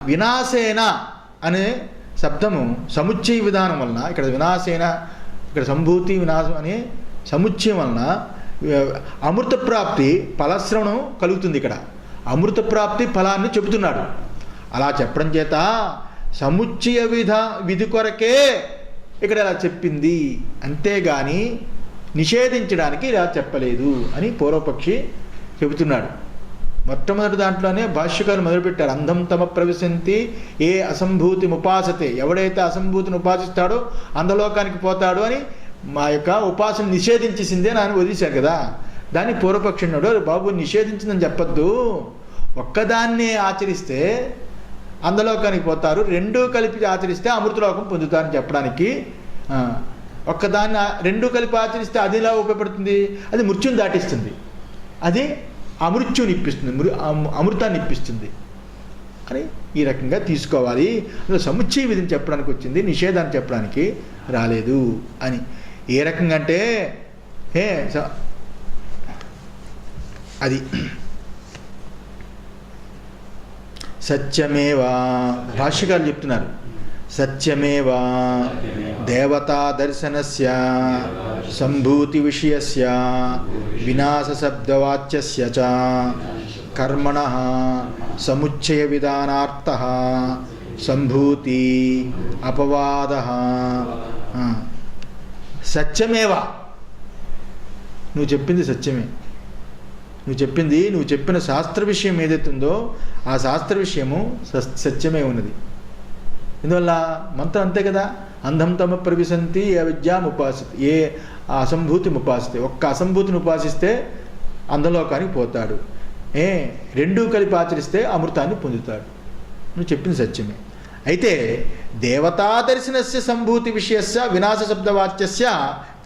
వినాశేన అనే శబ్దము సముచ్చయ విధానం వలన, ఇక్కడ వినాశేన, ఇక్కడ సంభూతి వినాశం అనే సముచ్చయం వలన అమృత ప్రాప్తి ఫలశ్రవణం కలుగుతుంది. ఇక్కడ అమృత ప్రాప్తి ఫలాన్ని చెబుతున్నాడు. అలా చెప్పడం చేత సముచ్చయ విధి కొరకే ఇక్కడ ఇలా చెప్పింది, అంతేగాని నిషేధించడానికి ఇలా చెప్పలేదు అని పూర్వపక్షి చెబుతున్నాడు. మొట్టమొదటి దాంట్లోనే భాష్యకారులు మొదలుపెట్టారు. అంధం తమ ప్రవిశంతి ఏ అసంభూతిని ఉపాసతే, ఎవడైతే అసంభూతిని ఉపాసిస్తాడో అంధలోకానికి పోతాడు అని మా యొక్క ఉపాసన నిషేధించేసిందే నాన్న వదిలేశారు కదా. దాన్ని పూర్వపక్షి అన్నాడు, బాబు నిషేధించిందని చెప్పొద్దు, ఒక్కదాన్నే ఆచరిస్తే అంధలోకానికి పోతారు, రెండూ కలిపి ఆచరిస్తే అమృతలోకం పొందుతారని చెప్పడానికి. ఒక్కదాన్ని రెండూ కలిపి ఆచరిస్తే అది ఎలా ఉపయోగపడుతుంది? అది మృత్యుని దాటిస్తుంది, అది అమృత్యుని ఇప్పిస్తుంది, అమృతాన్ని ఇప్పిస్తుంది అని ఈ రకంగా తీసుకోవాలి. అందులో సముచ్చయ విధిని చెప్పడానికి వచ్చింది, నిషేధాన్ని చెప్పడానికి రాలేదు అని. ఏ రకంగా అంటే అది సత్యమేవా, భాష్యకారులు చెప్తున్నారు, సత్యమేవా దేవతా దర్శనస్య సంభూతి విషయస్య వినాశ శబ్దవాచ్యస్య చ కర్మణః సముచ్చయ విధానార్థః సంభూతి అపవాదః. సత్యమేవా, నువ్వు చెప్పింది సత్యమే. నువ్వు చెప్పిన శాస్త్ర విషయం ఏదైతే ఉందో ఆ శాస్త్ర విషయము సత్యమే ఉన్నది. ఇందువల్ల మంత్రం అంతే కదా, అంధం తమ ప్రవిశంతి ఏ విద్యాం ఉపాసిత ఏ అసంభూతిని ఉపాసితే, ఒక్క అసంభూతిని ఉపాసిస్తే అంధలోకానికి పోతాడు, రెండూ కలిపి ఆచరిస్తే అమృతాన్ని పొందుతాడు. నువ్వు చెప్పింది సత్యమే. అయితే దేవతా దర్శనస్య సంభూతి విషయస్య వినాశ శబ్దవాచ్యస్య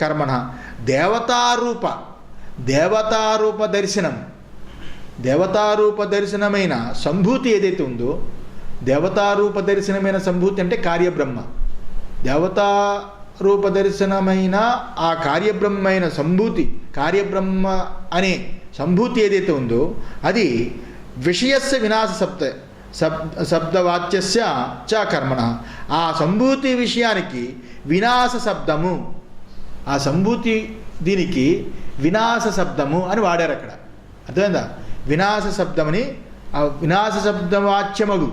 కర్మణ, దేవతారూప దర్శనం, దేవతారూప దర్శనమైన సంభూతి ఏదైతే ఉందో, దేవతారూప దర్శనమైన సంభూతి అంటే కార్యబ్రహ్మ, దేవతారూప దర్శనమైన ఆ కార్యబ్రహ్మైన సంభూతి, కార్యబ్రహ్మ అనే సంభూతి ఏదైతే ఉందో అది విషయస్య వినాశ శబ్దవాచ్యస్య చ కర్మణ, ఆ సంభూతి విషయానికి వినాశ శబ్దము, ఆ సంభూతి దీనికి వినాశ శబ్దము అని వాడారు అక్కడ. అర్థమైందా? వినాశ శబ్దమని, ఆ వినాశ శబ్దవాచ్యమగు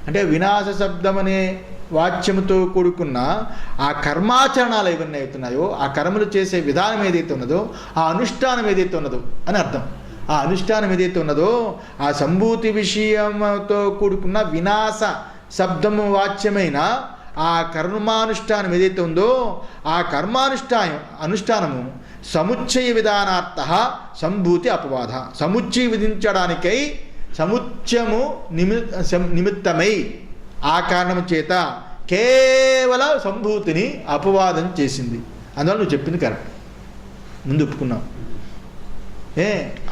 అంటే వినాశ శబ్దం అనే వాచ్యముతో కూడుకున్న ఆ కర్మాచరణాలు ఏవన్నీ అవుతున్నాయో, ఆ కర్మలు చేసే విధానం ఏదైతే ఉన్నదో, ఆ అనుష్ఠానం ఏదైతే ఉన్నదో అని అర్థం. ఆ అనుష్ఠానం ఏదైతే ఉన్నదో ఆ సంభూతి విషయంతో కూడుకున్న వినాశ శబ్దము వాచ్యమైన ఆ కర్మానుష్ఠానం ఏదైతే ఉందో ఆ అనుష్ఠానము సముచ్చయ విధానార్థ సంభూతి అపవాద, సముచ్చయ విధించడానికై సముచ్చయము నిమిత్తమై ఆ కారణం చేత కేవల సంభూతిని అపవాదం చేసింది. అందువల్ల నువ్వు చెప్పింది కరెక్ట్, ముందు ఒప్పుకున్నావు.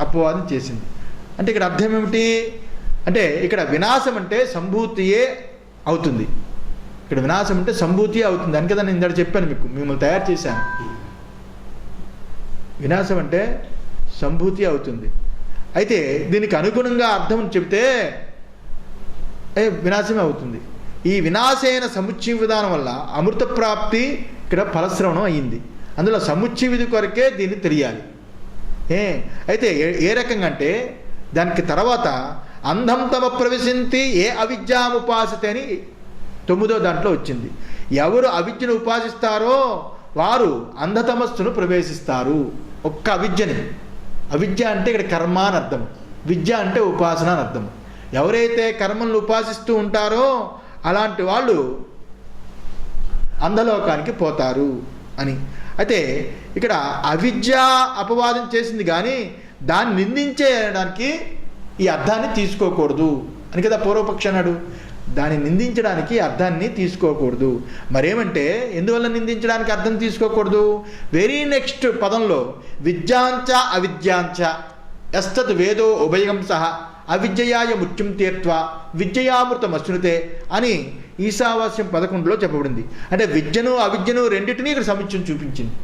అపవాదం చేసింది అంటే ఇక్కడ అర్థం ఏమిటి అంటే, ఇక్కడ వినాశం అంటే సంభూతియే అవుతుంది. ఇక్కడ వినాశం అంటే సంభూతియే అవుతుంది అని కదా నేను ఇందాక చెప్పాను, మిమ్మల్ని తయారు చేశాను. వినాశం అంటే సంభూతి అవుతుంది. అయితే దీనికి అనుగుణంగా అర్థం చెబితే వినాశమే అవుతుంది. ఈ వినాశైన సముచ్చయ విధానం వల్ల అమృత ప్రాప్తి ఇక్కడ ఫలశ్రవణం అయ్యింది. అందులో సముచ్చయ విధి కొరకే దీన్ని తెలియాలి. అయితే ఏ రకంగా అంటే దానికి తర్వాత అంధం తమ ప్రవేశించి ఏ అవిద్యాముపాసితే అని 9వ దాంట్లో వచ్చింది. ఎవరు అవిద్యను ఉపాసిస్తారో వారు అంధతమస్సును ప్రవేశిస్తారు. ఒక్క అవిద్యని, అవిద్య అంటే ఇక్కడ కర్మ అని అర్థం, విద్య అంటే ఉపాసన అని అర్థం. ఎవరైతే కర్మలను ఉపాసిస్తూ ఉంటారో అలాంటి వాళ్ళు అంధలోకానికి పోతారు అని. అయితే ఇక్కడ అవిద్య అపవాదం చేసింది కానీ దాన్ని నిందించేయడానికి ఈ అర్థాన్ని తీసుకోకూడదు అని కదా పూర్వపక్షి అన్నాడు. దాన్ని నిందించడానికి అర్థాన్ని తీసుకోకూడదు. మరేమంటే ఎందువల్ల నిందించడానికి అర్థం తీసుకోకూడదు? వెరీ నెక్స్ట్ పదంలో విద్యాంచ అవిద్యాంచ ఎస్తత్ వేదో ఉభయం సహ అవిద్యయాయ మృత్యుం తీర్త్వా విద్యయామృతం అశ్నుతే అని ఈశావాస్యం 11లో చెప్పబడింది. అంటే విద్యను అవిద్యను రెండింటినీ ఇక్కడ సముచ్చయం చూపించింది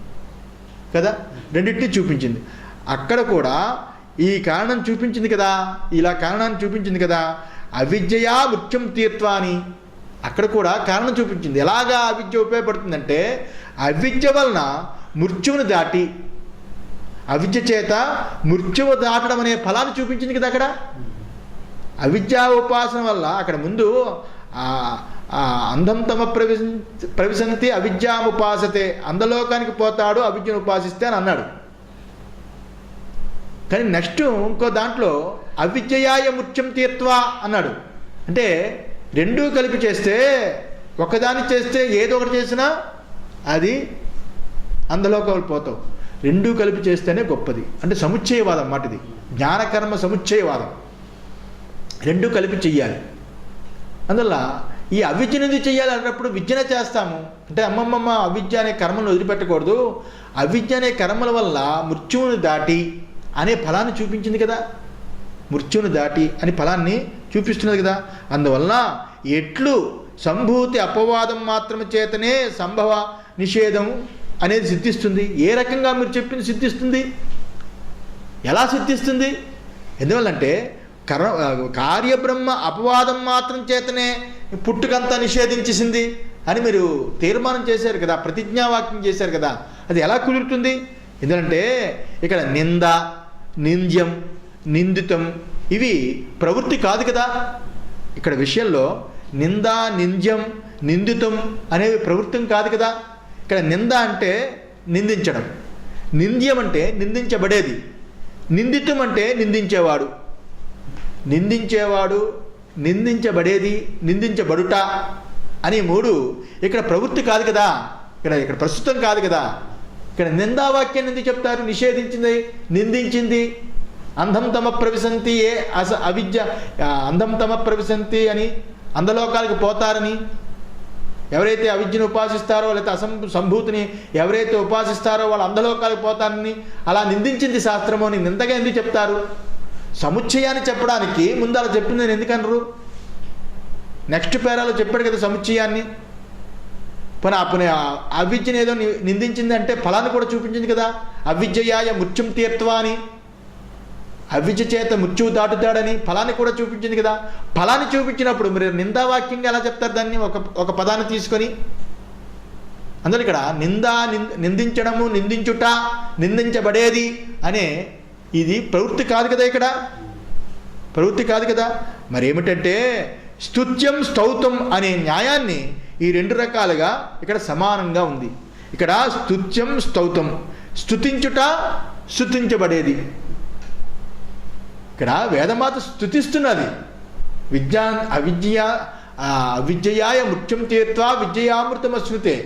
కదా, రెండింటినీ చూపించింది. అక్కడ కూడా ఈ కారణం చూపించింది కదా, ఇలా కారణాన్ని చూపించింది కదా, అవిద్యయా మృత్యుం తీర్త్వా అని అక్కడ కూడా కారణం చూపించింది. ఎలాగా అవిద్య ఉపయోగపడుతుందంటే అవిద్య వలన మృత్యువుని దాటి, అవిద్య చేత మృత్యువు దాటడం అనే ఫలాన్ని చూపించింది కదా అక్కడ. అవిద్యా ఉపాసన వల్ల అక్కడ ముందు అంధం తమ ప్రవిశంతి అవిద్యాముపాసతే, అంధలోకానికి పోతాడు అవిద్యను ఉపాసిస్తే అని అన్నాడు. కానీ నెక్స్ట్ ఇంకో దాంట్లో అవిద్యయాయ మృత్యుం తీర్త్వా అన్నాడు. అంటే రెండూ కలిపి చేస్తే, ఒకదాన్ని చేస్తే ఏదో ఒకటి చేసినా అది అంధలోకాలు పోతావు, రెండూ కలిపి చేస్తేనే గొప్పది. అంటే సముచ్చయవాదం మాట ఇది, జ్ఞానకర్మ సముచ్చయవాదం. రెండూ కలిపి చెయ్యాలి. అందువల్ల ఈ అవిద్యను ఎందుకు చెయ్యాలి అన్నప్పుడు విద్యనే చేస్తాము అంటే అమ్మమ్మమ్మ అవిద్య అనే కర్మను వదిలిపెట్టకూడదు, అవిద్య అనే కర్మల వల్ల మృత్యువుని దాటి అనే ఫలాన్ని చూపించింది కదా, మృత్యువుని దాటి అని ఫలాన్ని చూపిస్తున్నది కదా. అందువలన ఎట్లు సంభూతి అపవాదం మాత్రం చేతనే సంభవ నిషేధం అనేది సిద్ధిస్తుంది. ఏ రకంగా మీరు చెప్పింది సిద్ధిస్తుంది, ఎలా సిద్ధిస్తుంది? ఎందువల్లంటే కార్యబ్రహ్మ అపవాదం మాత్రం చేతనే పుట్టుకంతా నిషేధించేసింది అని మీరు తీర్మానం చేశారు కదా, ప్రతిజ్ఞావాక్యం చేశారు కదా, అది ఎలా కుదురుతుంది? ఎందుకంటే ఇక్కడ నింద, నింద్యం, నిందితం ఇవి ప్రవృత్తి కాదు కదా. ఇక్కడ విషయంలో నింద, నింద్యం, నిందితం అనేవి ప్రవృత్తం కాదు కదా. ఇక్కడ నింద అంటే నిందించడం, నింద్యం అంటే నిందించబడేది, నిందితం అంటే నిందించేవాడు, నిందించేవాడు, నిందించబడేది, నిందించబడుట అని మూడు ఇక్కడ ప్రవృత్తి కాదు కదా, ఇక్కడ ప్రస్తుతం కాదు కదా. ఇక్కడ నిందావాక్యాన్ని ఎందుకు చెప్తారు? నిషేధించింది, నిందించింది. అంధం తమ ప్రవిశంతి అవిద్య, అంధం తమ ప్రవిశంతి అని అంధలోకాలకు పోతారని, ఎవరైతే అవిద్యను ఉపాసిస్తారో లేకపోతే సంభూతిని ఎవరైతే ఉపాసిస్తారో వాళ్ళు అంధలోకాలకు పోతారని అలా నిందించింది శాస్త్రము అని నిందగా ఎందుకు చెప్తారు? సముచ్చయాన్ని చెప్పడానికి ముందు అలా చెప్పింది నేను ఎందుకనరు? నెక్స్ట్ పేరాలో చెప్పాడు కదా సముచ్చయాన్ని. పోనీ అవిద్యను ఏదో నిందించింది అంటే ఫలాన్ని కూడా చూపించింది కదా, అవిద్యయాయ మృత్యుం తీర్త్వా అని, అవిద్య చేత మృత్యువు దాటుతాడని ఫలాన్ని కూడా చూపించింది కదా. ఫలాన్ని చూపించినప్పుడు మీరు నిందావాక్యంగా ఎలా చెప్తారు దాన్ని? ఒక పదాన్ని తీసుకొని. అందులో ఇక్కడ నిందించడము, నిందించుట, నిందించబడేది అనే ఇది ప్రవృత్తి కాదు కదా, ఇక్కడ ప్రవృత్తి కాదు కదా. మరేమిటంటే స్తుత్యం స్తౌతం అనే న్యాయాన్ని ఈ రెండు రకాలుగా ఇక్కడ సమానంగా ఉంది. ఇక్కడ స్తుత్యం స్తౌతం, స్తుతించుట, స్తుతించబడేది. ఇక్కడ వేదమాత స్తుతిస్తున్నది. అవిద్యయాయ మృత్యుం తీర్త్వా విద్యయామృతమశ్నుతే,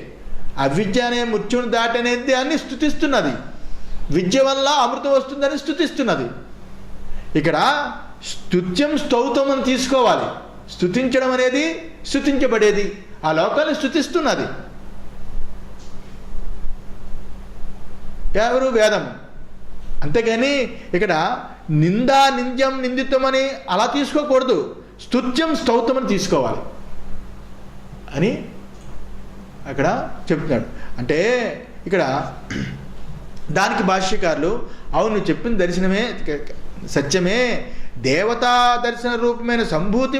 అవిద్య అనే మృత్యుని దాటనేది అని స్తుతిస్తున్నది, విద్య వల్ల అమృతం వస్తుందని స్తుతిస్తున్నది. ఇక్కడ స్తుత్యం స్తౌతం అని తీసుకోవాలి. స్తుతించడం అనేది స్తుతించబడేది, ఆ లోకాన్ని స్తుతిస్తున్నది ఎవరు? వేదం. అంతేగాని ఇక్కడ నిందా, నింద్యం, నిందితం అని అలా తీసుకోకూడదు, స్తుత్యం స్తౌతం అని తీసుకోవాలి అని అక్కడ చెప్తున్నాడు. అంటే ఇక్కడ దానికి భాష్యకారులు అవును చెప్పిన దర్శనమే సత్యమే, దేవతా దర్శన రూపమైన సంభూతి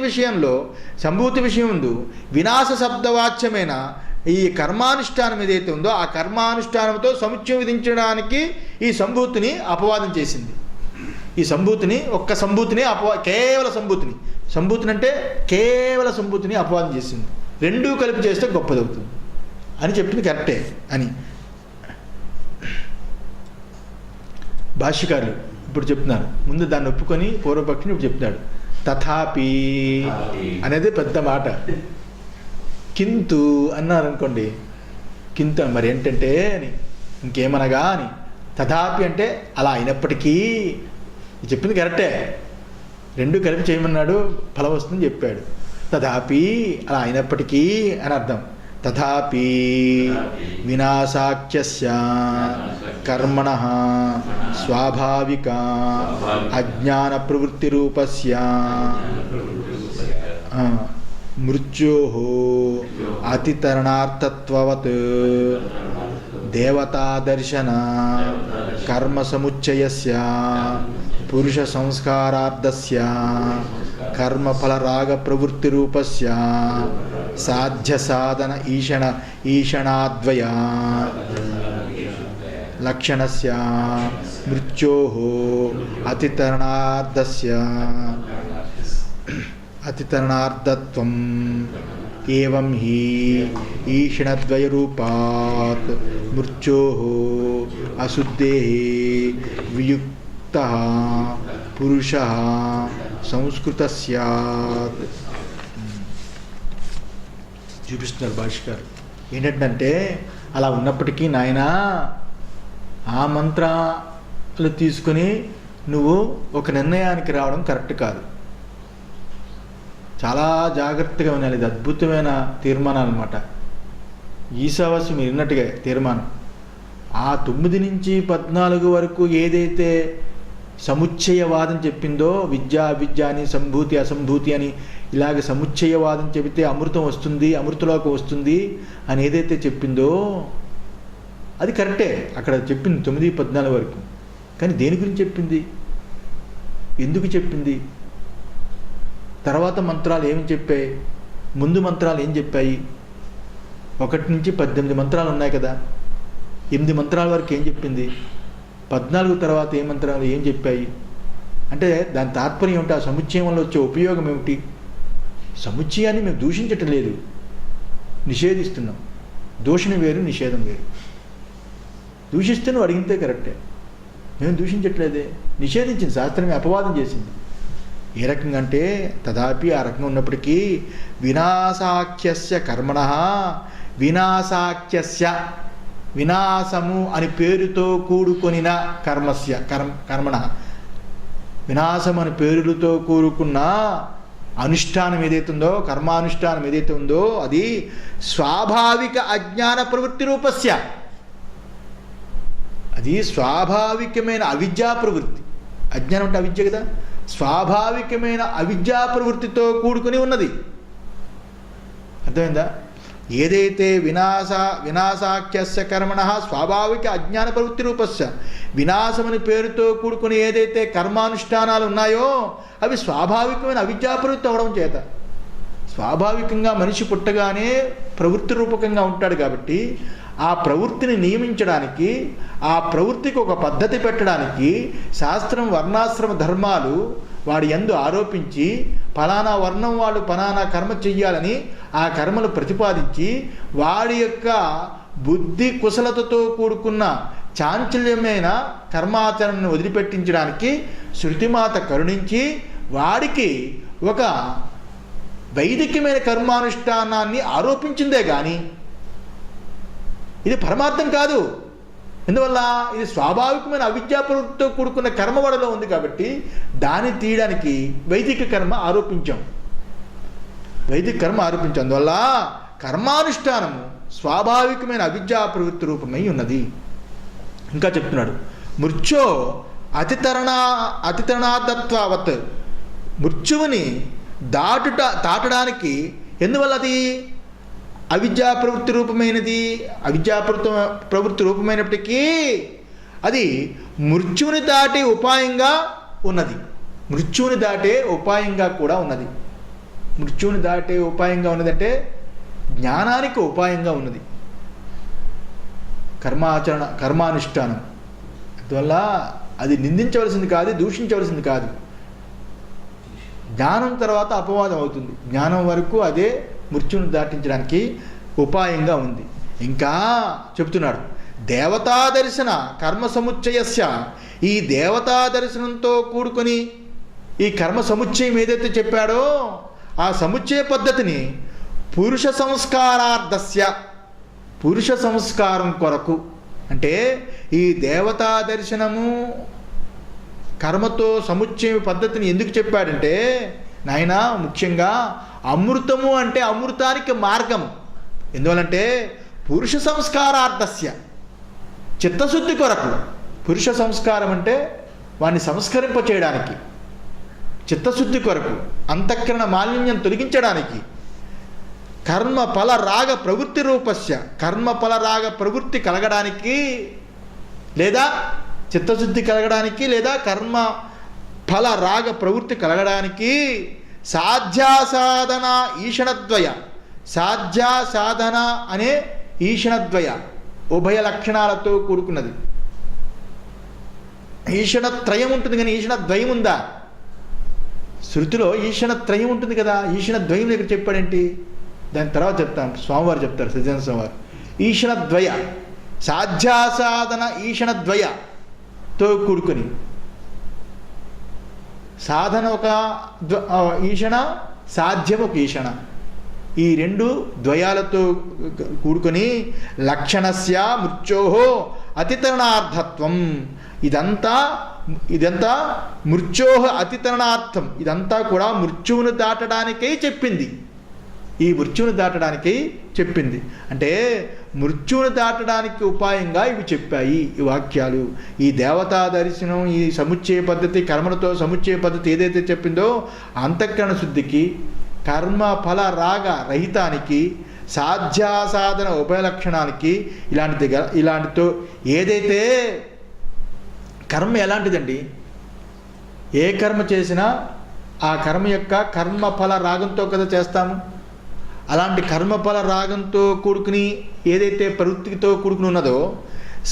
విషయంలో వినాశ శబ్దవాచ్యమైన ఈ కర్మానుష్ఠానం ఏదైతే ఉందో ఆ కర్మానుష్ఠానంతో సముచ్చయం విధించడానికి ఈ సంభూతిని అపవాదం చేసింది. ఈ సంభూతిని కేవల సంభూతిని అంటే కేవల సంభూతిని అపవాదం చేసింది. రెండూ కలిపి చేస్తే గొప్పదవుతుంది అని చెప్పింది కరెక్టే అని భాష్యకారులు ఇప్పుడు చెప్తున్నారు. ముందు దాన్ని ఒప్పుకొని పూర్వపక్షిని ఇప్పుడు చెప్తున్నాడు. తథాపి అనేది పెద్ద మాట. కింతు అన్నారనుకోండి, కింత మరి ఏంటంటే అని ఇంకేమనగా అని, తథాపి అంటే అలా అయినప్పటికీ చెప్పింది కరెక్టే, రెండు కలిపి చేయమన్నాడు, ఫలం వస్తుందని చెప్పాడు. తథాపి అలా అయినప్పటికీ అని అర్థం. తథాపి వినాశాఖ్యస్య కర్మణః స్వాభావిక అజ్ఞాన ప్రవృత్తి రూపస్య మృత్యోః అతితరణార్థత్వవత్ దేవతా దర్శన కర్మ సముచ్చయస్య పురుష సంస్కారార్థస్య కర్మఫల రాగ ప్రవృత్తి రూపస్య సాధ్య సాధన ఈషణాద్వయ లక్షణస్య మృత్యోః అతితరణార్థత్వం ఏవం హి ఈషణద్వయరూపాత్ మృత్యోః అశుద్ధేః వియుక్తః పురుషః సంస్కృతః స్యాత్. చూపిస్తున్నారు భాష్కర్. ఏంటంటే అలా ఉన్నప్పటికీ నాయనా ఆ మంత్రాలు తీసుకుని నువ్వు ఒక నిర్ణయానికి రావడం కరెక్ట్ కాదు. చాలా జాగ్రత్తగా వినాలి. ఇది అద్భుతమైన తీర్మానం అన్నమాట. ఈశావాస్యం మీరు విన్నట్టుగా తీర్మానం. ఆ 9 నుంచి 14 వరకు ఏదైతే సముచ్చయవాదం చెప్పిందో, విద్య అవిద్య అని, సంభూతి అసంభూతి అని, ఇలాగ సముచ్చయవాదం చెబితే అమృతం వస్తుంది, అమృతలోకి వస్తుంది అని ఏదైతే చెప్పిందో అది కరెక్టే. అక్కడ చెప్పింది 9-14 వరకు. కానీ దేని గురించి చెప్పింది, ఎందుకు చెప్పింది, తర్వాత మంత్రాలు ఏమి చెప్పాయి, ముందు మంత్రాలు ఏం చెప్పాయి? 1 నుంచి 18 మంత్రాలు ఉన్నాయి కదా. 8 మంత్రాల వరకు ఏం చెప్పింది, 14 తర్వాత ఏ మంత్రాలు ఏం చెప్పాయి అంటే దాని తాత్పర్యం ఏమిటి, ఆ సముచ్చయం వల్ల వచ్చే ఉపయోగం ఏమిటి? సముచ్చయాన్ని మేము దూషించటం లేదు, నిషేధిస్తున్నాం. దూషణ వేరు, నిషేధం వేరు. దూషిస్తే నువ్వు అడిగితే కరెక్టే, మేము దూషించట్లేదే. నిషేధించింది శాస్త్రమే, అపవాదం చేసింది. ఏ రకంగా అంటే తదాపి ఆ రకంగా ఉన్నప్పటికీ వినాశాఖ్యస్య కర్మణః, వినాశాఖ్యస్య వినాశము అని పేరుతో కూడుకొనిన కర్మణః, వినాశం అని పేరులతో కూడుకున్న అనుష్ఠానం ఏదైతే ఉందో, కర్మానుష్ఠానం ఏదైతే ఉందో అది స్వాభావిక అజ్ఞాన ప్రవృత్తి రూపస్య, అది స్వాభావికమైన అవిద్యా ప్రవృత్తి. అజ్ఞానం అంటే అవిద్య కదా. స్వాభావికమైన అవిద్యా ప్రవృత్తితో కూడుకుని ఉన్నది. అర్థమైందా? ఏదైతే వినాశాఖ్యస్య కర్మణః స్వాభావిక అజ్ఞాన ప్రవృత్తి రూపస్య, వినాశమని పేరుతో కూడుకుని ఏదైతే కర్మానుష్ఠానాలు ఉన్నాయో అవి స్వాభావికమైన అవిద్యా ప్రవృత్తి అవడం చేత, స్వాభావికంగా మనిషి పుట్టగానే ప్రవృత్తి రూపకంగా ఉంటాడు కాబట్టి ఆ ప్రవృత్తిని నియమించడానికి, ఆ ప్రవృత్తికి ఒక పద్ధతి పెట్టడానికి శాస్త్రం వర్ణాశ్రమ ధర్మాలు వాడి యందు ఆరోపించి ఫలానా వర్ణం వాళ్ళు ఫలానా కర్మ చెయ్యాలని ఆ కర్మలు ప్రతిపాదించి వాడి యొక్క బుద్ధి కుశలతతో కూడుకున్న చాంచల్యమైన కర్మాచరణను వదిలిపెట్టించడానికి శృతిమాత కరుణించి వాడికి ఒక వైదికమైన కర్మానుష్ఠానాన్ని ఆరోపించిందే కానీ ఇది పరమార్థం కాదు. ఎందువల్ల ఇది స్వాభావికమైన అవిద్యా ప్రవృత్తితో కూడుకున్న కర్మవడలో ఉంది కాబట్టి దాన్ని తీయడానికి వైదిక కర్మ ఆరోపించాం. అందువల్ల కర్మానుష్ఠానము స్వాభావికమైన అవిద్యా ప్రవృత్తి రూపమై ఉన్నది. ఇంకా చెప్తున్నాడు, మృత్యో అతితరణాదత్వావత్, మృత్యువుని దాటడానికి ఎందువల్ల అది అవిద్యా ప్రవృత్తి రూపమైనది. అవిద్యా ప్రవృత్తి రూపమైనప్పటికీ అది మృత్యువుని దాటే ఉపాయంగా ఉన్నది. మృత్యువుని దాటే ఉపాయంగా కూడా ఉన్నది. మృత్యువుని దాటే ఉపాయంగా ఉన్నదంటే జ్ఞానానికి ఉపాయంగా ఉన్నది కర్మానుష్ఠానం. అందువల్ల అది నిందించవలసింది కాదు, దూషించవలసింది కాదు. జ్ఞానం తర్వాత అపవాదం అవుతుంది. జ్ఞానం వరకు అదే మృత్యువును దాటించడానికి ఉపాయంగా ఉంది. ఇంకా చెప్తున్నాడు, దేవతా దర్శన కర్మ సముచ్చయస్య, ఈ దేవతా దర్శనంతో కూడుకొని ఈ కర్మ సముచ్చయం ఏదైతే చెప్పాడో ఆ సముచ్చయ పద్ధతిని పురుష సంస్కారార్థస్య, పురుష సంస్కారం కొరకు, అంటే ఈ దేవతా దర్శనము కర్మతో సముచ్చయ పద్ధతిని ఎందుకు చెప్పాడంటే నాయన ముఖ్యంగా అమృతము అంటే అమృతానికి మార్గము. ఎందువలంటే పురుష సంస్కారార్థస్య, చిత్తశుద్ధి కొరకు. పురుష సంస్కారం అంటే వాడిని సంస్కరింపచేయడానికి, చిత్తశుద్ధి కొరకు, అంతఃకరణ మాలిన్యం తొలగించడానికి. కర్మ ఫల రాగ ప్రవృత్తి రూపస్య, కర్మ ఫల రాగ ప్రవృత్తి కలగడానికి లేదా చిత్తశుద్ధి కలగడానికి లేదా కర్మ ఫల రాగ ప్రవృత్తి కలగడానికి సాధ్యాసాధన ఈషణద్వయ, సాధ్యాసాధన అనే ఈషణద్వయ ఉభయ లక్షణాలతో కూడుకున్నది. ఈషణత్రయం ఉంటుంది కానీ ఈషణద్వయం ఉందా? శృతిలో ఈషణత్రయం ఉంటుంది కదా, ఈషణద్వయం దగ్గర చెప్పాడేంటి? దాని తర్వాత చెప్తాను, స్వామివారు చెప్తారు, సజ్జన స్వామివారు. ఈషణద్వయ, సాధ్యాసాధన ఈషణద్వయతో కూడుకొని, సాధన ఒక ఈషణ, సాధ్యం ఒక ఈషణ, ఈ రెండు ద్వయాలతో కూడుకొని లక్షణస్య మృత్యోహో అతితరణార్థత్వం, ఇదంతా మృత్యోహ అతితరణార్థం, ఇదంతా కూడా మృత్యువును దాటడానికై చెప్పింది. ఈ మృత్యువును దాటడానికై చెప్పింది అంటే మృత్యువును దాటడానికి ఉపాయంగా ఇవి చెప్పాయి ఈ వాక్యాలు. ఈ దేవతా దర్శనం, ఈ సముచ్చయ పద్ధతి, కర్మలతో సముచ్చయ పద్ధతి ఏదైతే చెప్పిందో అంతఃకరణ శుద్ధికి, కర్మ ఫల రాగ రహితానికి, సాధ్యాసాధన ఉభయ లక్షణానికి, ఇలాంటితో ఏదైతే కర్మ ఎలాంటిదండి? ఏ కర్మ చేసినా ఆ కర్మ యొక్క కర్మఫల రాగంతో కదా చేస్తాము. అలాంటి కర్మఫల రాగంతో కూడుకుని ఏదైతే ప్రవృత్తితో కూడుకుని ఉన్నదో,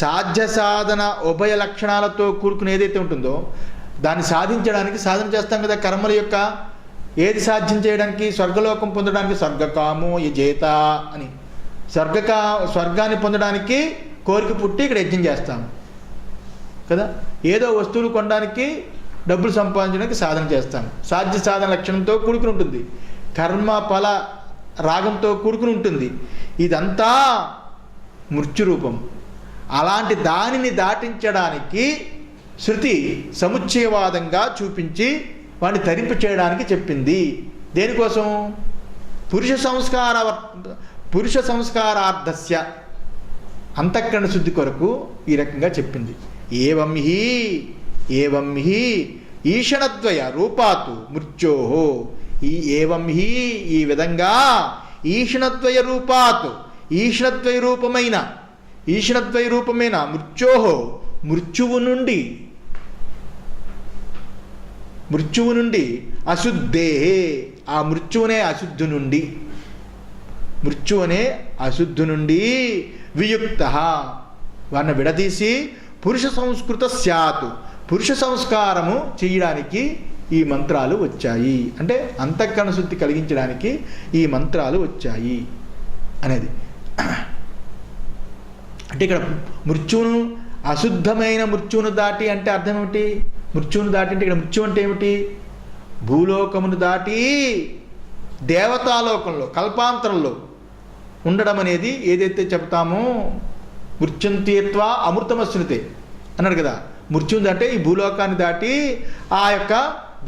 సాధ్య సాధన ఉభయ లక్షణాలతో కూడుకుని ఏదైతే ఉంటుందో దాన్ని సాధించడానికి సాధన చేస్తాం కదా. కర్మల యొక్క ఏది సాధ్యం చేయడానికి? స్వర్గలోకం పొందడానికి స్వర్గకామో యజేత అని, స్వర్గాన్ని పొందడానికి కోరిక పుట్టి ఇక్కడ యజ్ఞం చేస్తాము కదా. ఏదో వస్తువులు కొనడానికి, డబ్బులు సంపాదించడానికి సాధన చేస్తాం. సాధ్య సాధన లక్షణంతో కూడుకుని ఉంటుంది, కర్మ ఫల రాగంతో కూడుకుని ఉంటుంది. ఇదంతా మృత్యురూపం. అలాంటి దానిని దాటించడానికి శృతి సముచ్చయవాదంగా చూపించి వాడిని తరింపు చేయడానికి చెప్పింది. దేనికోసం? పురుష సంస్కారార్థస్య, అంతఃకరణ శుద్ధి కొరకు ఈ రకంగా చెప్పింది. ఏవం హి ఈషణద్వయ రూపాతు మృత్యోహో, ఈ విధంగా ఈషణద్వయ రూపాత్, ఈషణద్వయ రూపమైన మృత్యోహో, మృత్యువు నుండి అశుద్ధే, ఆ మృత్యువునే అశుద్ధి నుండి వియుక్త, వారిని విడదీసి పురుష సంస్కృత స్యాత్, పురుష సంస్కారము చేయడానికి ఈ మంత్రాలు వచ్చాయి. అంటే అంతఃకరణ శుద్ధి కలిగించడానికి ఈ మంత్రాలు వచ్చాయి అనేది. అంటే ఇక్కడ మృత్యువును, అశుద్ధమైన మృత్యువును దాటి అంటే అర్థం ఏమిటి? మృత్యువును దాటి అంటే ఇక్కడ మృత్యు అంటే ఏమిటి? భూలోకమును దాటి దేవతాలోకంలో కల్పాంతరంలో ఉండడం అనేది ఏదైతే చెప్తామో, మృత్యుం తీర్త్వా అమృతమశ్నుతే అన్నాడు కదా. మృత్యుని దాటి ఈ భూలోకాన్ని దాటి ఆ యొక్క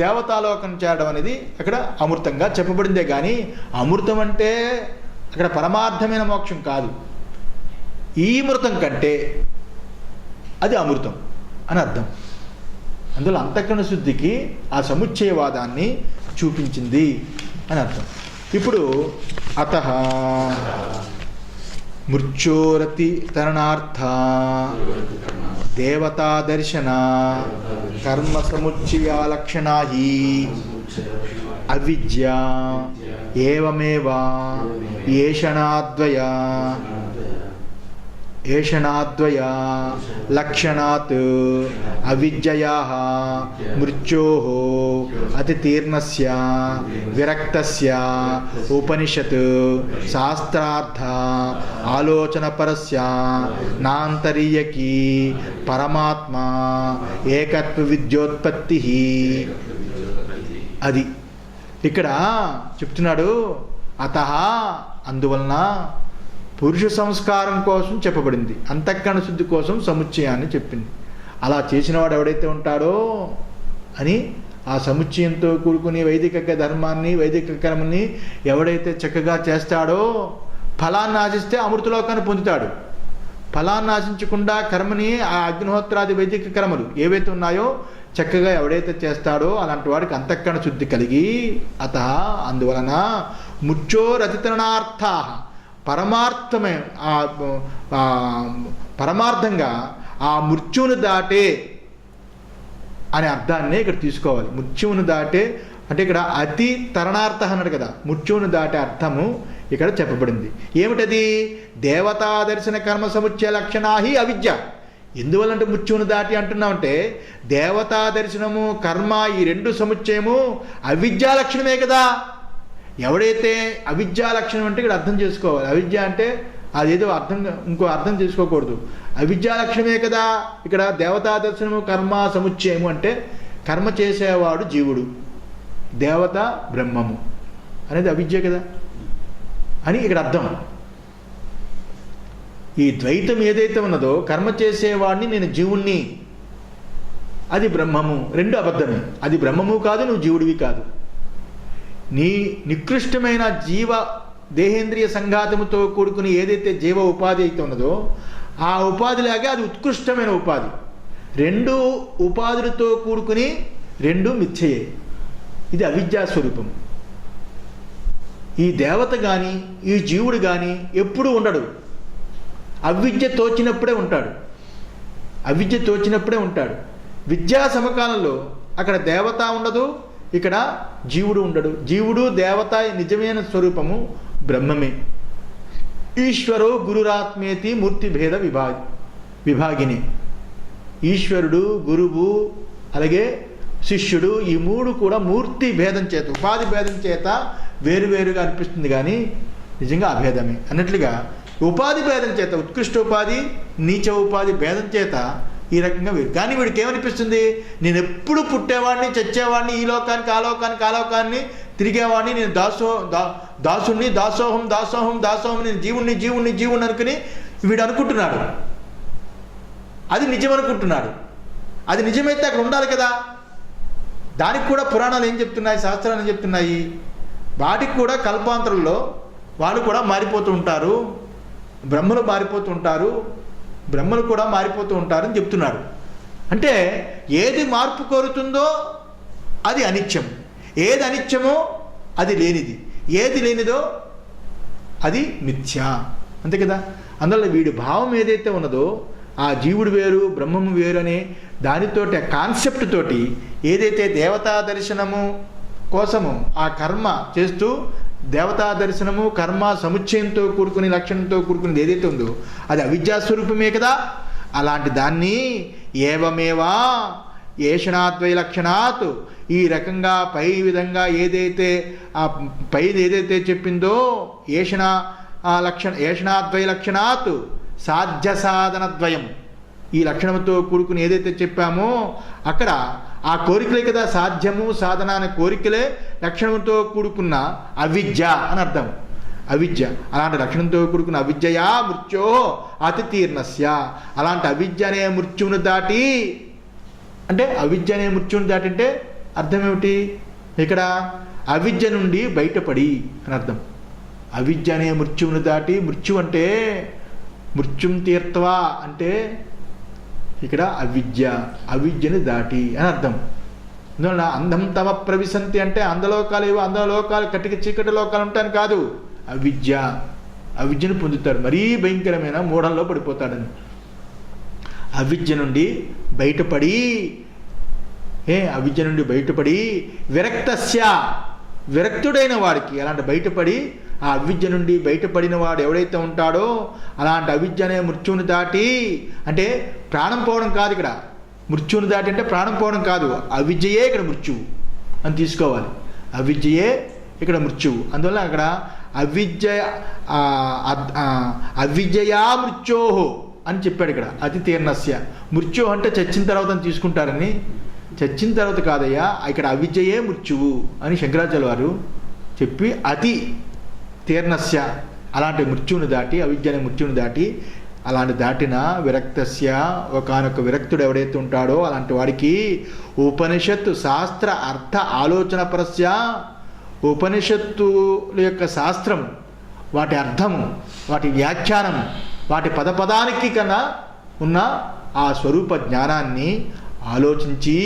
దేవతాలోకం చేరడం అనేది అక్కడ అమృతంగా చెప్పబడిందే. కానీ అమృతం అంటే అక్కడ పరమార్థమైన మోక్షం కాదు. ఈ మృతం కంటే అది అమృతం అని అర్థం. అందులో అంతఃకరణ శుద్ధికి ఆ సముచ్చయవాదాన్ని చూపించింది అని అర్థం. ఇప్పుడు అతః మృత్యోరతి తరణార్థ దేవతా దర్శన కర్మ సముచ్చయ లక్షణా హి అవిద్య ఏవమేవ ఏషణాద్వయ లక్షణాత్ అవిద్యయాః మృత్యోః అతితీర్ణస్య విరక్తస్య ఉపనిషత్ శాస్త్రార్థ ఆలోచనపరస్య నాంతరీయకీ పరమాత్మ ఏకత్వ విద్యోత్పత్తి. అది ఇక్కడ చెప్తున్నాడు. అతః అందువలన పురుష సంస్కారం కోసం చెప్పబడింది, అంతఃకరణ శుద్ధి కోసం సముచ్చయాన్ని చెప్పింది. అలా చేసినవాడు ఎవడైతే ఉంటాడో అని ఆ సముచ్చయంతో కూడుకుని వైదిక ధర్మాన్ని, వైదిక కర్మని ఎవడైతే చక్కగా చేస్తాడో ఫలాన్ని ఆశిస్తే అమృతలోకాన్ని పొందుతాడు. ఫలాన్ని ఆశించకుండా కర్మని, ఆ అగ్నిహోత్రాది వైదిక కర్మలు ఏవైతే ఉన్నాయో చక్కగా ఎవడైతే చేస్తాడో అలాంటి వాడికి అంతఃకరణ శుద్ధి కలిగి అతః అందువలన ముచ్చోరతితరణార్థా పరమార్థమే పరమార్థంగా ఆ మృత్యువును దాటే అనే అర్థాన్ని ఇక్కడ తీసుకోవాలి. మృత్యువును దాటే అంటే ఇక్కడ అతి తరణార్థ అన్నాడు కదా, మృత్యువును దాటే అర్థము ఇక్కడ చెప్పబడింది. ఏమిటది? దేవతా దర్శన కర్మ సముచ్చయ లక్షణాహి అవిద్య. ఎందువల్లంటే మృత్యువును దాటి అంటున్నామంటే దేవతా దర్శనము కర్మ ఈ రెండు సముచ్చయము అవిద్యా లక్షణమే కదా. ఎవడైతే అవిద్యా లక్షణం అంటే ఇక్కడ అర్థం చేసుకోవాలి. అవిద్య అంటే అదేదో ఇంకో అర్థం చేసుకోకూడదు. అవిద్యా లక్షణమే కదా. ఇక్కడ దేవతా దర్శనము కర్మ సముచ్చయము అంటే కర్మ చేసేవాడు జీవుడు, దేవత బ్రహ్మము అనేది అవిద్య కదా అని ఇక్కడ అర్థం. ఈ ద్వైతం ఏదైతే ఉన్నదో కర్మ చేసేవాడిని నేను జీవుణ్ణి, అది బ్రహ్మము, రెండు అబద్ధమే. అది బ్రహ్మము కాదు, నువ్వు జీవుడివి కాదు. నీ నికృష్టమైన జీవ దేహేంద్రియ సంఘాతముతో కూడుకుని ఏదైతే జీవ ఉపాధి అయితే ఉన్నదో ఆ ఉపాధిలాగే అది ఉత్కృష్టమైన ఉపాధి. రెండు ఉపాధులతో కూడుకుని రెండు మిథ్యయే. ఇది అవిద్యా స్వరూపం. ఈ దేవత కానీ ఈ జీవుడు కానీ ఎప్పుడూ ఉండడు. అవిద్య తోచినప్పుడే ఉంటాడు. అవిద్య తోచినప్పుడే ఉంటాడు. విద్యా సమకాలంలో అక్కడ దేవత ఉండదు, ఇక్కడ జీవుడు ఉండడు. జీవుడు దేవత నిజమైన స్వరూపము బ్రహ్మమే. ఈశ్వరో గురురాత్మేతి మూర్తి భేద విభాగిని. ఈశ్వరుడు, గురువు, అలాగే శిష్యుడు, ఈ మూడు కూడా మూర్తి భేదం చేత, ఉపాధి భేదం చేత వేరువేరుగా అనిపిస్తుంది, కానీ నిజంగా అభేదమే అన్నట్లుగా ఉపాధి భేదం చేత, ఉత్కృష్ట ఉపాధి నీచ ఉపాధి భేదం చేత ఈ రకంగా వేరు. కానీ వీడికి ఏమనిపిస్తుంది? నేను ఎప్పుడు పుట్టేవాడిని, చచ్చేవాడిని, ఈ లోకానికి ఆ లోకానికి ఆ లోకాన్ని తిరిగేవాడిని, నేను దాసుణ్ణి, దాసోహం దాసోహం దాసోహం, నేను జీవుణ్ణి జీవుణ్ణి జీవుణ్ణి అనుకుని వీడు అనుకుంటున్నాడు. అది నిజం అనుకుంటున్నాడు. అది నిజమైతే అక్కడ ఉండాలి కదా. దానికి కూడా పురాణాలు ఏం చెప్తున్నాయి, శాస్త్రాలు ఏం చెప్తున్నాయి? వాటికి కూడా కల్పాంతరంలో వాళ్ళు కూడా మారిపోతూ ఉంటారు, బ్రహ్మలు మారిపోతూ ఉంటారు, బ్రహ్మలు కూడా మారిపోతూ ఉంటారని చెప్తున్నాడు. అంటే ఏది మార్పు కోరుతుందో అది అనిత్యం, ఏది అనిత్యమో అది లేనిది, ఏది లేనిదో అది మిథ్య, అంతే కదా. అందువల్ల వీడి భావం ఏదైతే ఉన్నదో ఆ జీవుడు వేరు బ్రహ్మము వేరు అనే దానితోటి, ఆ కాన్సెప్ట్ తోటి ఏదైతే దేవతా దర్శనము కోసము ఆ కర్మ చేస్తూ దేవతా దర్శనము కర్మ సముచ్చయంతో కూడుకుని లక్షణంతో కూడుకునేది ఏదైతే ఉందో అది అవిద్యాస్వరూపమే కదా. అలాంటి దాన్ని ఏవమేవా ఏషణాద్వై లక్షణాత్, ఈ రకంగా పై విధంగా ఏదైతే ఆ పైది ఏదైతే చెప్పిందో ఏషణాద్వై లక్షణాత్ సాధ్య సాధనద్వయం, ఈ లక్షణంతో కూడుకుని ఏదైతే చెప్పామో అక్కడ ఆ కోరికలే కదా సాధ్యము సాధన అనే కోరికలే లక్షణంతో కూడుకున్న అవిద్య అని అర్థం. అవిద్య అలాంటి లక్షణంతో కూడుకున్న అవిద్యయా మృత్యో అతితీర్ణస్య, అలాంటి అవిద్య అనే మృత్యువును దాటి, అంటే అవిద్య అనే మృత్యువును దాటి అంటే అర్థం ఏమిటి? ఇక్కడ అవిద్య నుండి బయటపడి అని అర్థం. అవిద్య అనే మృత్యువును దాటి, మృత్యు అంటే మృత్యుం తీర్త్వా అంటే ఇక్కడ అవిద్య, అవిద్యని దాటి అని అర్థం. అందువల్ల అందం తమ ప్రవిశంతి అంటే అందలోకాలు ఏవో అందలోకాలు కటిక చీకటి లోకాలు ఉంటాయని కాదు, అవిద్యను పొందుతాడు, మరీ భయంకరమైన మూఢంలో పడిపోతాడని. అవిద్య నుండి బయటపడి అవిద్య నుండి బయటపడి విరక్తస్య, విరక్తుడైన వాడికి, అలాంటి బయటపడి ఆ అవిద్య నుండి బయటపడిన వాడు ఎవడైతే ఉంటాడో అలాంటి అవిద్య అనే మృత్యువుని దాటి, అంటే ప్రాణం పోవడం కాదు ఇక్కడ, మృత్యువుని దాటి అంటే ప్రాణం పోవడం కాదు, అవిద్యయే ఇక్కడ మృత్యువు అని తీసుకోవాలి. అవిద్యయే ఇక్కడ మృత్యువు. అందువల్ల అక్కడ అవిద్యయా మృత్యోహో అని చెప్పాడు ఇక్కడ. అతి తీర్ణస్య, మృత్యు అంటే చచ్చిన తర్వాత అని తీసుకుంటారని, చచ్చిన తర్వాత కాదయ్యా, ఇక్కడ అవిద్యయే మృత్యువు అని శంకరాచార్య వారు చెప్పి అతి తీర్ణస్య, అలాంటి మృత్యువుని దాటి, అవిద్య అనే మృత్యువుని దాటి, అలాంటి దాటిన విరక్తస్య, ఒకనొక విరక్తుడు ఎవడైతే ఉంటాడో అలాంటి వాడికి ఉపనిషత్తు శాస్త్ర అర్థ ఆలోచన పరస్య, ఉపనిషత్తుల యొక్క శాస్త్రం, వాటి అర్థము, వాటి వ్యాఖ్యానము, వాటి పదపదానికి కన్నా ఉన్న ఆ స్వరూప జ్ఞానాన్ని ఆలోచించి,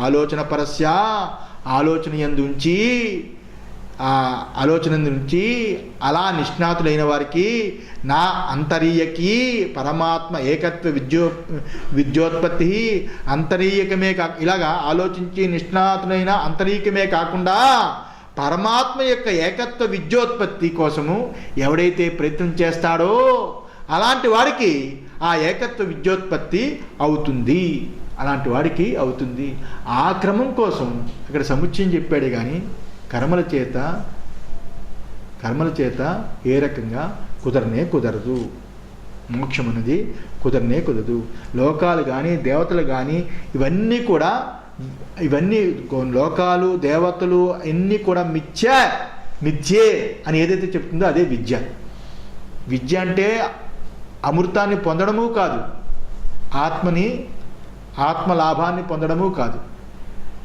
ఆలోచన పరస్య ఆలోచన యందు ఉంచి, ఆ ఆలోచన నుంచి అలా నిష్ణాతులైన వారికి నా అంతరీయకి పరమాత్మ ఏకత్వ విద్యోత్పత్తి అంతరీయకమే ఇలాగా ఆలోచించి నిష్ణాతులైన అంతరీయకమే కాకుండా పరమాత్మ యొక్క ఏకత్వ విద్యోత్పత్తి కోసము ఎవడైతే ప్రయత్నం చేస్తాడో అలాంటి వాడికి ఆ ఏకత్వ విద్యోత్పత్తి అవుతుంది, అలాంటి వాడికి అవుతుంది. ఆ క్రమం కోసం ఇక్కడ సముచ్చయం చెప్పాడే కానీ కర్మల చేత ఏ రకంగా కుదరదు. మోక్షం అనేది కుదరదు. లోకాలు కానీ దేవతలు కానీ ఇవన్నీ లోకాలు దేవతలు అన్నీ కూడా మిథ్యే అని ఏదైతే చెప్తుందో అదే విద్య. విద్య అంటే అమృతాన్ని పొందడము కాదు, ఆత్మలాభాన్ని పొందడము కాదు.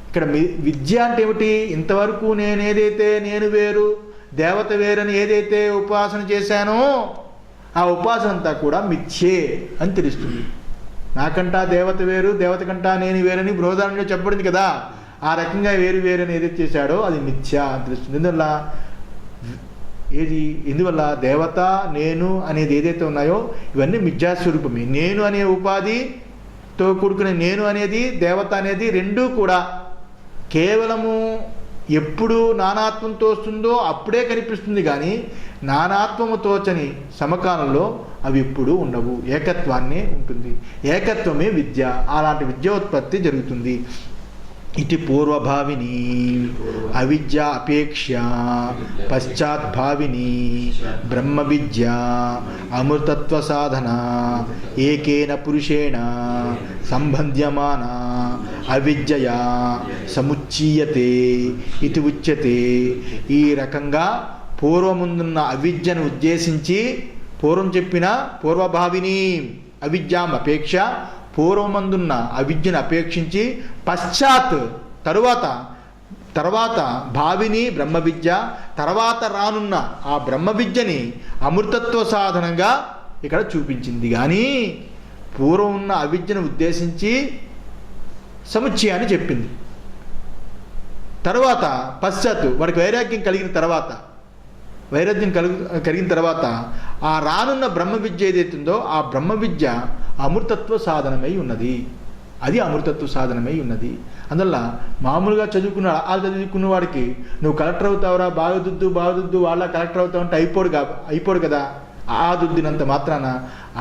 ఇక్కడ విద్య అంటే ఏమిటి? ఇంతవరకు నేను వేరు దేవత వేరని ఏదైతే ఉపాసన చేశానో ఆ ఉపాసన అంతా కూడా మిథ్యే అని తెలుస్తుంది. నాకంటా దేవత వేరు, దేవత కంటా నేను వేరని బృహదారణ్యంలో చెప్పబడింది కదా. ఆ రకంగా వేరు అని ఏదైతే చేశాడో అది మిథ్య అని తెలుస్తుంది. ఎందువల్ల దేవత నేను అనేది ఏదైతే ఉన్నాయో ఇవన్నీ మిథ్యాస్వరూపమే. నేను అనే ఉపాధితో కూడుకునే నేను అనేది దేవత అనేది రెండూ కూడా కేవలము ఎప్పుడు నానాత్మంతో వస్తుందో అప్పుడే కనిపిస్తుంది, కానీ నానాత్మము తోచని సమకాలంలో అవి ఎప్పుడూ ఉండవు, ఏకత్వాన్నే ఉంటుంది. ఏకత్వమే విద్య. అలాంటి విద్యోత్పత్తి జరుగుతుంది. ఇటు పూర్వభావిని అవిద్య అపేక్ష పశ్చాద్భావిని బ్రహ్మ విద్య అమృతత్వ సాధన ఏకేన పురుషేణ సంబంధ్యమాన అవిద్యయా సముచ్చీయతే ఇది ఉచ్యతే. ఈ రకంగా పూర్వముందున్న అవిద్యను ఉద్దేశించి పూర్వం చెప్పిన పూర్వభావిని అవిద్యాం అపేక్ష పూర్వమందున్న అవిద్యను అపేక్షించి పశ్చాత్ తర్వాత భావిని బ్రహ్మ విద్య తర్వాత రానున్న ఆ బ్రహ్మ విద్యని అమృతత్వ సాధనంగా ఇక్కడ చూపించింది. కానీ పూర్వం ఉన్న అవిద్యను ఉద్దేశించి సముచ్చయాన్ని చెప్పింది. తర్వాత పశ్చాత్తు వాడికి వైరాగ్యం కలిగిన తర్వాత ఆ రానున్న బ్రహ్మ విద్య ఏదైతుందో ఆ బ్రహ్మ విద్య అమృతత్వ సాధనమై ఉన్నది. అది అమృతత్వ సాధనమై ఉన్నది. అందువల్ల మామూలుగా చదువుకున్న వాడికి నువ్వు కలెక్టర్ అవుతావురా బాగుదుద్దు వాళ్ళ కలెక్టర్ అవుతావు అంటే అయిపోడు కదా. ఆ దుద్దినంత మాత్రాన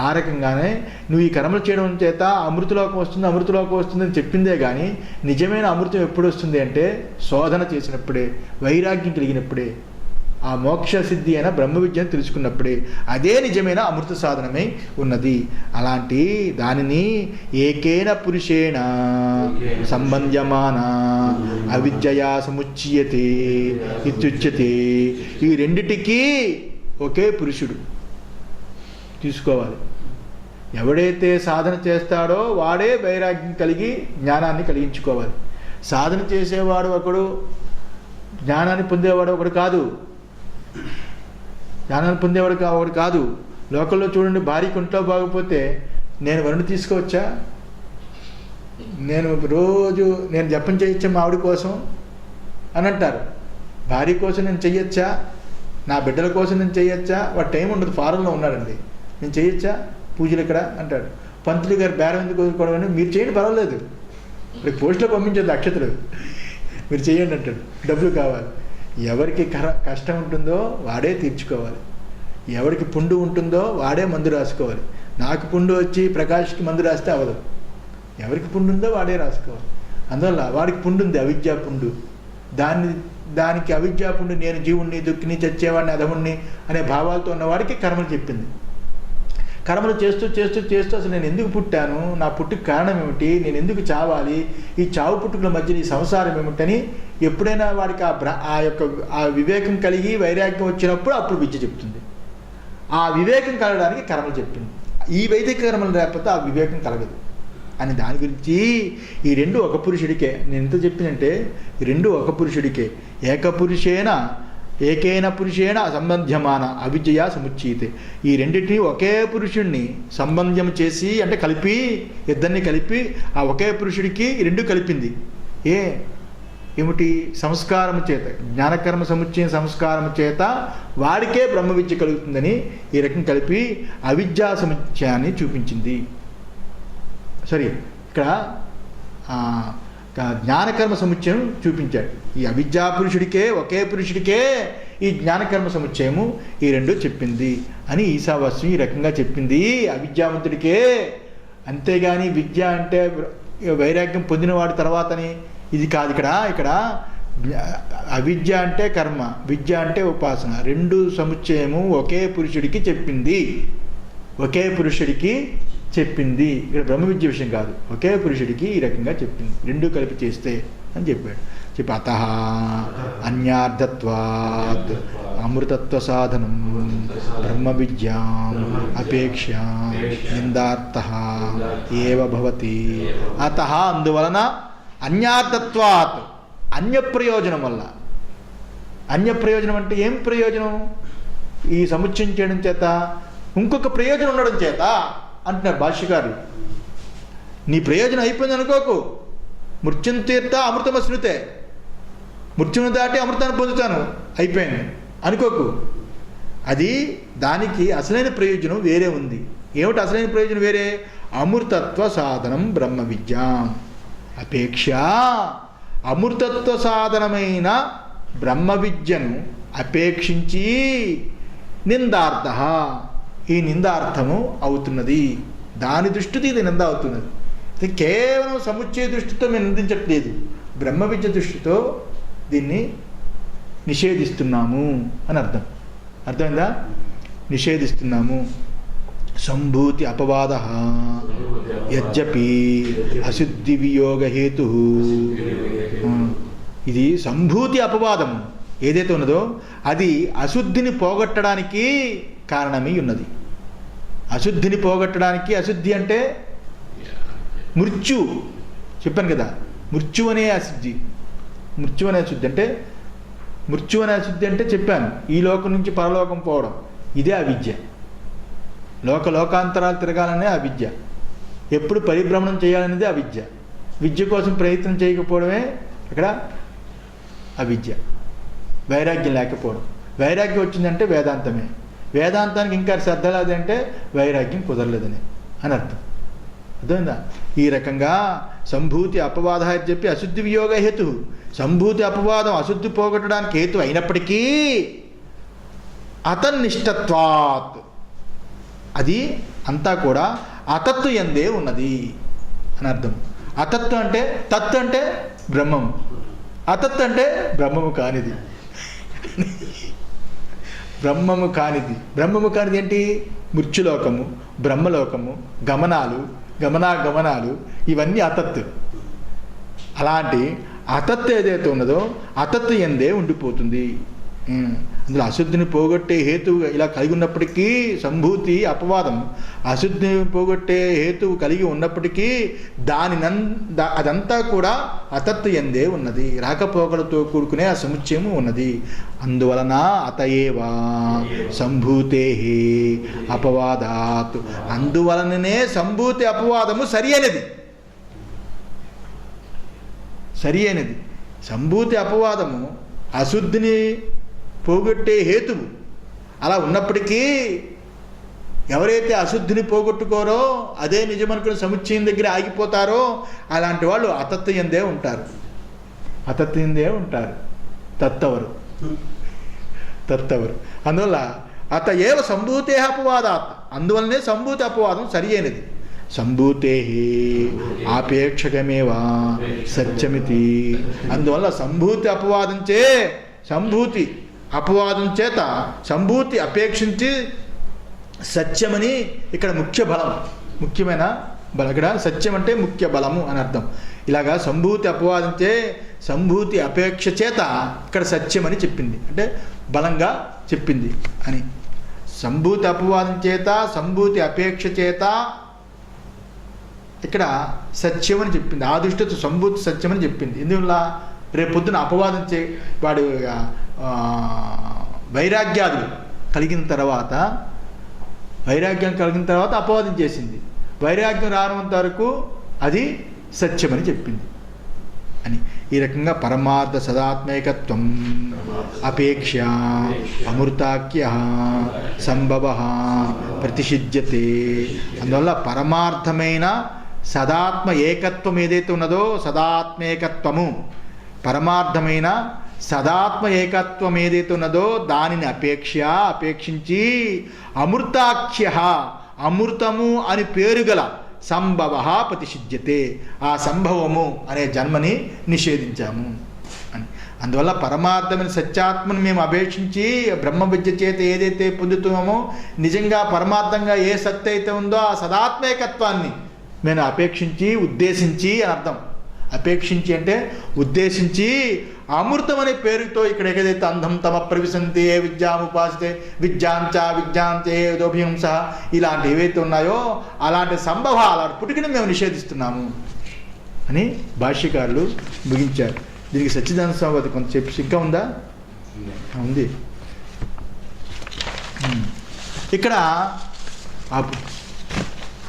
ఆ రకంగానే నువ్వు ఈ కర్మలు చేయడం చేత అమృతలోకం వస్తుందని చెప్పిందే కానీ నిజమైన అమృతం ఎప్పుడు వస్తుంది అంటే శోధన చేసినప్పుడే, వైరాగ్యం కలిగినప్పుడే, ఆ మోక్ష సిద్ధి అయిన బ్రహ్మ విద్యను తెలుసుకున్నప్పుడే అదే నిజమైన అమృత సాధనమై ఉన్నది. అలాంటి దానిని ఏకేన పురుషేణ సంబంధ్యమాన అవిద్యయా సముచ్యతే ఇత్యుచ్యతే. ఈ రెండిటికీ ఒకే పురుషుడు తీసుకోవాలి. ఎవడైతే సాధన చేస్తాడో వాడే వైరాగ్యం కలిగి జ్ఞానాన్ని కలిగించుకోవాలి. సాధన చేసేవాడు ఒకడు, జ్ఞానాన్ని పొందేవాడు ఒకడు కాదు. ఒకడు కాదు. లోకల్లో చూడండి, భార్యకు ఒంట్లో బాగపోతే నేను వరుణ్ తీసుకోవచ్చా, నేను రోజు జపం చేయొచ్చా మా ఆవిడ కోసం అని అంటారు. భార్య కోసం నేను చెయ్యొచ్చా, నా బిడ్డల కోసం నేను చెయ్యొచ్చా, వాడు టైం ఉండదు, ఫారెన్లో ఉన్నాడండి, నేను చేయొచ్చా పూజలు ఇక్కడ అంటాడు. పంతులు గారు బేరం ఎందుకు కోరుకోవడం, మీరు చేయండి పర్వాలేదు, ఇప్పుడు పోస్టులో పంపించద్దు అక్షతలు, మీరు చేయండి అంటాడు. డబ్బులు కావాలి. ఎవరికి కష్టం ఉంటుందో వాడే తీర్చుకోవాలి. ఎవరికి పుండు ఉంటుందో వాడే మందు రాసుకోవాలి. నాకు పుండు వచ్చి ప్రకాష్కి మందు రాస్తే అవ్వదు. ఎవరికి పుండు ఉందో వాడే రాసుకోవాలి. అందువల్ల వాడికి పుండు ఉంది, అవిద్యా పుండు. దానికి అవిద్యా పుండు, నేను జీవుణ్ణి, దుఃఖిని, చచ్చేవాడిని, అధముణ్ణి అనే భావాలతో ఉన్నవాడికి కర్మలు చెప్పింది. కర్మలు చేస్తూ అసలు నేను ఎందుకు పుట్టాను, నా పుట్టుకు కారణం ఏమిటి, నేను ఎందుకు చావాలి, ఈ చావు పుట్టుకుల మధ్య ఈ సంసారం ఏమిటని ఎప్పుడైనా వాడికి ఆ వివేకం కలిగి వైరాగ్యం వచ్చినప్పుడు అప్పుడు విద్య చెప్తుంది. ఆ వివేకం కలగడానికి కర్మలు చెప్పింది. ఈ వైదిక కర్మలు లేకపోతే ఆ వివేకం కలగదు అని దాని గురించి ఈ రెండు ఒక పురుషుడికే. నేను ఎంత చెప్పినంటే ఈ రెండు ఒక పురుషుడికే. ఏకేన పురుషేణ సంబంధ్యమాన అవిద్యయా సముచ్చీతే. ఈ రెండింటినీ ఒకే పురుషుడిని సంబంధం చేసి అంటే కలిపి, ఇద్దరిని కలిపి ఆ ఒకే పురుషుడికి రెండు కలిపింది. ఏమిటి? సంస్కారము చేత, జ్ఞానకర్మ సముచ్చయం సంస్కారము చేత వాడికే బ్రహ్మ విద్య కలుగుతుందని ఈ రకం కలిపి అవిద్యా సముచ్చయాన్ని చూపించింది. సరే, ఇక్కడ జ్ఞానకర్మ సముచ్చయం చూపించాడు. ఈ అవిద్యా పురుషుడికే, ఒకే పురుషుడికే ఈ జ్ఞానకర్మ సముచ్చయము ఈ రెండు చెప్పింది అని ఈశావాస్యం ఈ రకంగా చెప్పింది అవిద్యావంతుడికే. అంతేగాని విద్య అంటే వైరాగ్యం పొందినవాడి తర్వాతని ఇది కాదు. ఇక్కడ అవిద్య అంటే కర్మ, విద్య అంటే ఉపాసన, రెండు సముచ్చయము ఒకే పురుషుడికి చెప్పింది. ఒకే పురుషుడికి చెప్పింది. ఇక్కడ బ్రహ్మ విద్య విషయం కాదు, ఒకే పురుషుడికి ఈ రకంగా చెప్పింది. రెండు కలిపి చేస్తే అని చెప్పాడు. చెప్పి అత అన్యార్థత్వాత్ అమృతత్వ సాధనం బ్రహ్మ విద్యాం అపేక్ష నిందార్థ ఏవ భవతి. అత అందువలన అన్యార్థత్వాత్ అన్య ప్రయోజనం వల్ల. అన్య ప్రయోజనం అంటే ఏం ప్రయోజనం? ఈ సముచ్చయం చేయడం చేత ఇంకొక ప్రయోజనం ఉండడం చేత అంటున్నారు భాష్యకారులు. నీ ప్రయోజనం అయిపోయింది అనుకోకు. మృత్యుం తీర్థ అమృతమశ్నుతే, మృత్యును దాటి అమృతాన్ని పొందుతాను అయిపోయింది అనుకోకు. అది దానికి అసలైన ప్రయోజనం వేరే ఉంది. ఏమిటి అసలైన ప్రయోజనం వేరే? అమృతత్వ సాధనం బ్రహ్మ విద్యాం అపేక్ష. అమృతత్వ సాధనమైన బ్రహ్మ విద్యను అపేక్షించి నిందార్థ, ఈ నిందార్థము అవుతున్నది. దాని దృష్టితో ఇది నింద అవుతున్నది. ఇది కేవలం సముచ్చయ దృష్టితో మేము నిందించట్లేదు, బ్రహ్మ విద్య దృష్టితో దీన్ని నిషేధిస్తున్నాము అని అర్థం. అర్థమైందా? నిషేధిస్తున్నాము. సంభూతి అపవాద యజ్జపి అశుద్ధి వియోగ హేతు. ఇది సంభూతి అపవాదము ఏదైతే ఉన్నదో అది అశుద్ధిని పోగొట్టడానికి కారణమై ఉన్నది. అశుద్ధిని పోగొట్టడానికి, అశుద్ధి అంటే మృత్యు చెప్పాను కదా, మృత్యు అనే అశుద్ధి. మృత్యు అనే అశుద్ధి అంటే, మృత్యు అనే అశుద్ధి అంటే చెప్పాను, ఈ లోకం నుంచి పరలోకం పోవడం, ఇదే అవిద్య. లోకాంతరాలు తిరగాలనే అవిద్య. ఎప్పుడు పరిభ్రమణం చేయాలనేది అవిద్య. విద్య కోసం ప్రయత్నం చేయకపోవడమే అక్కడ అవిద్య. వైరాగ్యం లేకపోవడం. వైరాగ్యం వచ్చిందంటే వేదాంతమే. వేదాంతానికి ఇంకా శ్రద్ధ లేదంటే వైరాగ్యం కుదరలేదని అని అర్థం. అర్థమైందా? ఈ రకంగా సంభూతి అపవాద అని చెప్పి అశుద్ధి వియోగ హేతు. సంభూతి అపవాదం అశుద్ధి పోగొట్టడానికి హేతు అయినప్పటికీ అతన్నిష్టత్వాత్, అది అంతా కూడా అతత్తు యందే ఉన్నది అని అర్థం. అతత్తు అంటే, తత్తు అంటే బ్రహ్మము, అతత్తు అంటే బ్రహ్మము కానిది. బ్రహ్మము కానిది. బ్రహ్మము కానిది ఏంటి? మృత్యులోకము, బ్రహ్మలోకము, గమనాలు ఇవన్నీ అతత్తు. అలాంటి అతత్తు ఏదైతే ఉన్నదో అతత్తు యందే ఉండిపోతుంది. అందులో అశుద్ధిని పోగొట్టే హేతువు ఇలా కలిగి ఉన్నప్పటికీ, సంభూతి అపవాదం అశుద్ధిని పోగొట్టే హేతువు కలిగి ఉన్నప్పటికీ అదంతా కూడా అతత్తు యందే ఉన్నది. రాకపోకలతో కూడుకునే ఆ సముచ్చయము ఉన్నది. అందువలన అతయేవా సంభూతే అపవాదాత్, అందువలననే సంభూతి అపవాదము సరి అయినది. సంభూతి అపవాదము అశుద్ధిని పోగొట్టే హేతువు. అలా ఉన్నప్పటికీ ఎవరైతే అశుద్ధిని పోగొట్టుకోరో, అదే నిజమనుకుని సముచ్చయం దగ్గర ఆగిపోతారో అలాంటి వాళ్ళు అతత్తు యందే ఉంటారు. తత్తవరు. అందువల్ల అత ఏవ సంభూతే అపవాదాత్, అందువల్లనే సంభూతి అపవాదం సరి అయినది. సంభూతే ఆపేక్షకమేవా సత్యమితి. అందువల్ల సంభూతి అపవాదం చేత సంభూతి అపేక్షించి సత్యమని ఇక్కడ ముఖ్యమైన బలం. ఇక్కడ సత్యం అంటే ముఖ్య బలము అని అర్థం. ఇలాగా సంభూతి అపవాదించే సంభూతి అపేక్ష చేత ఇక్కడ సత్యమని చెప్పింది, అంటే బలంగా చెప్పింది అని. సంభూతి అపవాదం చేత, సంభూతి అపేక్ష చేత ఇక్కడ సత్యమని చెప్పింది. ఆ దృష్టితో సంభూతి సత్యమని చెప్పింది. ఎందువల్ల రేపు పొద్దున అపవాదం వాడు వైరాగ్యం కలిగిన తర్వాత అపవాదం చేసింది. వైరాగ్యం రానంత వరకు అది సత్యమని చెప్పింది అని. ఈ రకంగా పరమార్థ సదాత్మేకత్వం అపేక్ష అమృతాఖ్య సంభవ ప్రతిషిధ్యతే. అందువల్ల పరమార్థమైన సదాత్మ ఏకత్వం ఏదైతే ఉన్నదో సదాత్మేకత్వము, పరమార్థమైన సదాత్మ ఏకత్వం ఏదైతే ఉన్నదో దానిని అపేక్షించి అమృతాఖ్య అమృతము అని పేరు గల సంభవ ప్రతిషిధ్యతే, ఆ సంభవము అనే జన్మని నిషేధించాము అని. అందువల్ల పరమార్థమైన సత్యాత్మను మేము అపేక్షించి బ్రహ్మ విద్య చేత ఏదైతే పొందుతున్నామో నిజంగా పరమార్థంగా ఏ సత్య అయితే ఉందో ఆ సదాత్మేకత్వాన్ని మేము అపేక్షించి ఉద్దేశించి అని అర్థం. అపేక్షించి అంటే ఉద్దేశించి అమృతం అనే పేరుతో ఇక్కడ ఏదైతే అంధం తమ ప్రవిశంతి ఏ విద్యాముపాసితే విద్యాంతే దోభింస ఇలాంటి ఏవైతే ఉన్నాయో అలాంటి సంభవ అలాంటి పుట్టుకని మేము నిషేధిస్తున్నాము అని భాష్యకారులు ముగించారు. దీనికి సచ్చిదానంద స్వామి కొంత చెప్పి ఇంకా ఉందా? ఉంది. ఇక్కడ